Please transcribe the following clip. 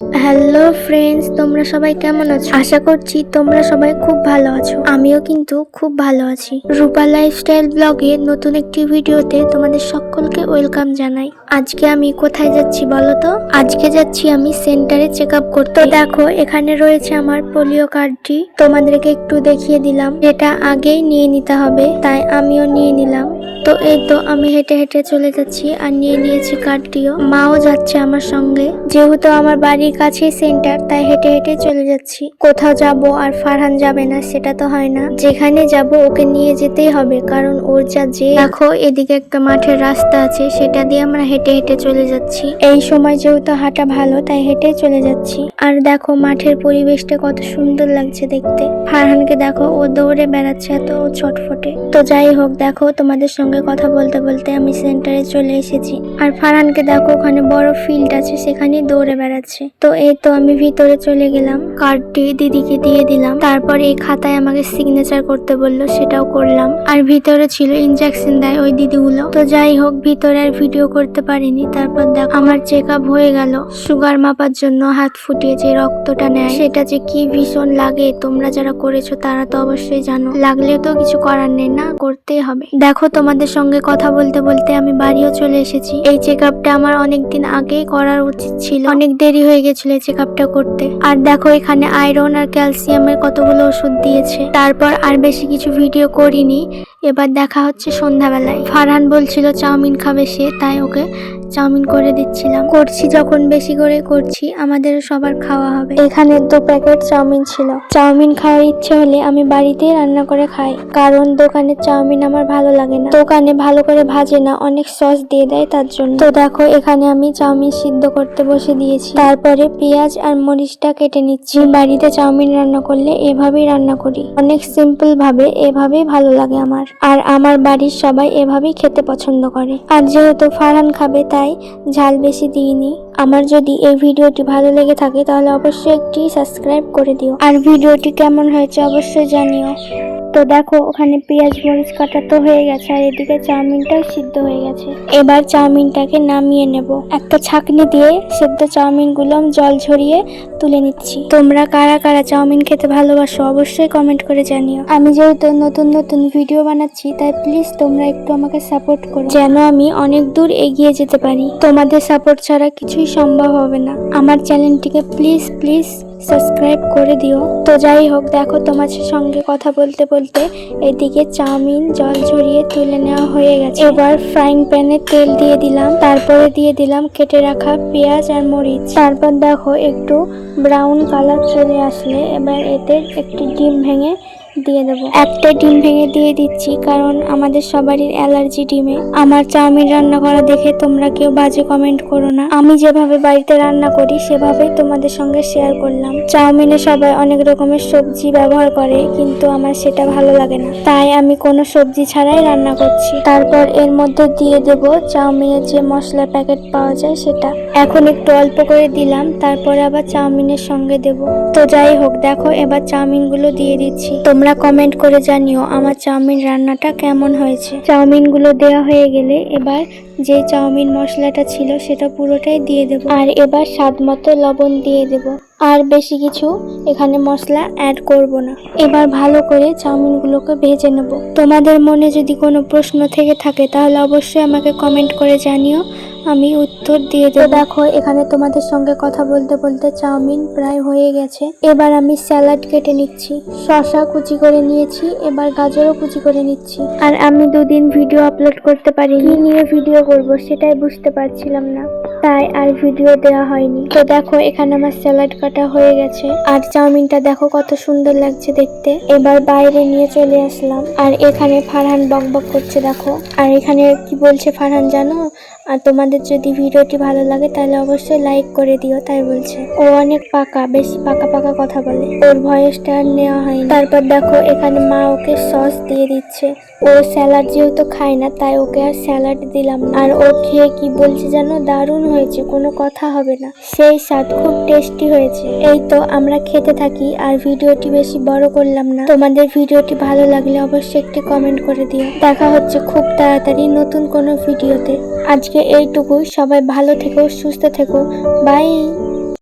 Hello friends, তোমরা সবাই কেমন আছো? আশা করছি তোমরা সবাই খুব ভালো আছো। আমিও কিন্তু খুব ভালো আছি। রূপা লাইফস্টাইল ব্লগে নতুন একটি ভিডিওতে তোমাদের সকলকে ওয়েলকাম জানাই। আজকে আমি কোথায় যাচ্ছি বলো তো? আজকে যাচ্ছি আমি সেন্টারে চেক আপ করতে। তো দেখো, এখানে রয়েছে আমার পোলিও কার্ডটি। তোমাদেরকে একটু দেখিয়ে দিলাম, এটা আগেই নিয়ে নিতে হবে, তাই আমিও নিয়ে নিলাম। তো এই তো আমি হেঁটে হেঁটে চলে যাচ্ছি আর নিয়ে নিয়েছি কার্ডটিও। মাও যাচ্ছে আমার সঙ্গে, যেহেতু আমার বাড়ির কাছেই সেন্টার, তাই হেঁটে হেঁটে চলে যাচ্ছি। কোথাও যাব আর ফারহান যাবে না সেটা তো হয় না, যেখানে যাব ওকে নিয়ে যেতেই হবে, কারণ ওর যা যে। দেখো, এদিকে একটা মাঠের রাস্তা আছে, সেটা দিয়ে আমরা হেঁটে হেঁটে চলে যাচ্ছি। এই সময় যেহেতু হাঁটা ভালো, তাই হেঁটে চলে যাচ্ছি। আর দেখো মাঠের পরিবেশটা কত সুন্দর লাগছে দেখতে। ফারহানকে দেখো, ও দৌড়ে বেড়াচ্ছে, এত ছটফটে। তো যাই হোক, দেখো তোমাদের সঙ্গে কথা বলতে বলতে আমি সেন্টারে চলে এসেছি। আর ফারহানকে দেখো, ওখানে বড় ফিল্ড আছে, সেখানেই দৌড়ে বেড়াচ্ছে। তো এই তো আমি ভিতরে চলে গেলাম, কার্ডটি দিদিকে দিয়ে দিলাম। তারপর এই খাতায় আমাকে সিগনেচার করতে বললো, সেটাও করলাম। আর ভিতরে ছিল ইনজেকশন দেয় ওই দিদিগুলো। তো যাই হোক, ভিতরে আর ভিডিও করতে পারিনি। তারপর দেখো আমার চেক আপ হয়ে গেল। সুগার মাপার জন্য হাত ফুটিয়ে যে রক্তটা নেয়, সেটা যে কি ভীষণ লাগে, তোমরা যারা করেছো তারা তো অবশ্যই জানো। লাগলেও তো কিছু করার নেই, না করতেই হবে। দেখো তোমাদের সঙ্গে কথা বলতে বলতে আমি বাড়িও চলে এসেছি। এই চেক আপটা আমার অনেকদিন আগেই করার উচিত ছিল, অনেক দেরি হয়ে গেছিল এই চেক আপটা করতে। আর দেখো এখানে আয়রন আর ক্যালসিয়ামের কতগুলো ওষুধ দিয়েছে। তারপর আর বেশি কিছু ভিডিও করিনি। এবার দেখা হচ্ছে সন্ধ্যাবেলায়। ফারহান বলছিল চাউমিন খাবে সে, তাই ওকে চাউমিন করে দিচ্ছিলাম। করছি যখন বেশি করে করছি, আমাদের সবার খাওয়া হবে। এখানে 2 প্যাকেট চাউমিন ছিল। চাউমিন খাওয়ার ইচ্ছে হলে আমি বাড়িতেই রান্না করে খাই, কারণ দোকানের চাউমিন আমার ভালো লাগে না। দোকানে ভালো করে ভাজে না, অনেক সস দিয়ে দেয় তার জন্য। তো দেখো এখানে আমি চাউমিন সিদ্ধ করতে বসে দিয়েছি। তারপরে পেঁয়াজ আর মরিচটা কেটে নিচ্ছি। বাড়িতে চাউমিন রান্না করলে এভাবেই রান্না করি, অনেক সিম্পল ভাবে, এভাবেই ভালো লাগে আমার। আর আমার বাড়ির সবাই এভাবেই খেতে পছন্দ করে। আর যেহেতু ফারহান খাবে, তাই ঝাল বেশি দিইনি। আমার যদি এই ভিডিওটি ভালো লেগে থাকে তাহলে অবশ্যই একটি সাবস্ক্রাইব করে দিও। আর ভিডিওটি কেমন হয়েছে অবশ্যই জানিও। তো দেখো ওখানে পেঁয়াজ মরিচ কাটা তো হয়ে গেছে, আর এদিকে চাউমিনটাও সিদ্ধ হয়ে গেছে। এবার চাউমিনটাকে নামিয়ে নেব। একটা ছাঁকনি দিয়ে সেদ্ধ চাউমিন গুলো জল ঝরিয়ে তুলে নিচ্ছি। তোমরা কারা কারা চাউমিন খেতে ভালোবাসো অবশ্যই কমেন্ট করে জানিও। আমি যেহেতু নতুন নতুন ভিডিও বানাচ্ছি, তাই প্লিজ তোমরা একটু আমাকে সাপোর্ট করো, যেন আমি অনেক দূর এগিয়ে যেতে পারি। তোমাদের সাপোর্ট ছাড়া কিছুই সম্ভব হবে না। আমার চ্যানেলটিকে প্লিজ প্লিজ সাবস্ক্রাইব করে দিও। তো যাই হোক, দেখো তোমাদের সঙ্গে কথা বলতে বলতে এদিকে চাউমিন জল ঝরিয়ে তুলে নেওয়া হয়ে গেছে। এবার ফ্রাইং প্যানে তেল দিয়ে দিলাম, তারপরে দিয়ে দিলাম কেটে রাখা পেঁয়াজ আর মরিচ। তারপর দেখো একটু ব্রাউন কালার চলে আসলে এবার এতে একটি ডিম ভেঙে দিয়ে দেবো। একটা ডিম ভেঙে দিয়ে দিচ্ছি, কারণ আমাদের সবারই অ্যালার্জি ডিমে। আমার চাউমিন রান্না করা দেখে তোমরা কেউ বাজে কমেন্ট করো না। আমি যেভাবে বাড়িতে রান্না করি সেভাবেই তোমাদের সঙ্গে শেয়ার করলাম। চাউমিনে সবাই অনেক রকমের সবজি ব্যবহার করে, কিন্তু আমার সেটা ভালো লাগে না, তাই আমি কোনো সবজি ছাড়াই রান্না করছি। তারপর এর মধ্যে দিয়ে দেব চাউমিনের যে মশলার প্যাকেট পাওয়া যায় সেটা। এখন একটু অল্প করে দিলাম, তারপরে আবার চাউমিনের সঙ্গে দেব। তো যাই হোক, দেখো এবার চাউমিন গুলো দিয়ে দিচ্ছি। তোমরা কমেন্ট করে জানিও আমার চাউমিন রান্নাটা কেমন হয়েছে। চাউমিন গুলো দেওয়া হয়ে গেলে এবার যে চাউমিন মশলাটা ছিল সেটা পুরোটাই দিয়ে দেব। আর এবার স্বাদ মতো লবণ দিয়ে দেব। আর বেশি কিছু এখানে মশলা অ্যাড করব না। এবার ভালো করে চাউমিনগুলোকে ভেজে নেব। তোমাদের মনে যদি কোনো প্রশ্ন থেকে থাকে তাহলে অবশ্যই আমাকে কমেন্ট করে জানিও, আমি উত্তর দিয়ে দেব। দেখো এখানে তোমাদের সঙ্গে কথা বলতে বলতে চাউমিন প্রায় হয়ে গেছে। এবার আমি স্যালাড কেটে নিচ্ছি। শসা কুচি করে নিয়েছি, এবার গাজরও কুচি করে নিচ্ছি। আর আমি 2 দিন ভিডিও আপলোড করতে পারিনি। কি নিয়ে ভিডিও করব সেটাই বুঝতে পারছিলাম না, তাই আর ভিডিও দেওয়া হয়নি। তো দেখো এখানে আমার স্যালাড কাটা হয়ে গেছে, আর চাউমিনটা দেখো কত সুন্দর লাগছে দেখতে। এবার বাইরে নিয়ে চলে আসলাম, আর এখানে ফারহান বকবক করছে দেখো। আর এখানে কি বলছে ফারহান জানো? আর তোমাদের যদি ভিডিওটি ভালো লাগে তাহলে অবশ্যই লাইক করে দিও, তাই বলছে। ও অনেক পাকা, বেশি পাকা পাকা কথা বলে, ওর ভয়েসটা আর নেওয়া হয়নি। তারপর দেখো এখানে মা ওকে সস দিয়ে দিচ্ছে। ও স্যালাড যেহেতু খায় না, তাই ওকে আর স্যালাড দিলাম না। আর ও খেয়ে কি বলছে জানো? দারুণ হয়েছে, কোনো কথা হবে না, সেই স্বাদ, খুব টেস্টি হয়েছে। এই তো আমরা খেতে থাকি, আর ভিডিওটি বেশি বড় করলাম না। তোমাদের ভিডিওটি ভালো লাগলে অবশ্যই একটি কমেন্ট করে দিও। দেখা হচ্ছে খুব তাড়াতাড়ি নতুন কোনো ভিডিওতে। আজকে এইটুকুই, সবাই ভালো থেকো, সুস্থ থেকো, বাই।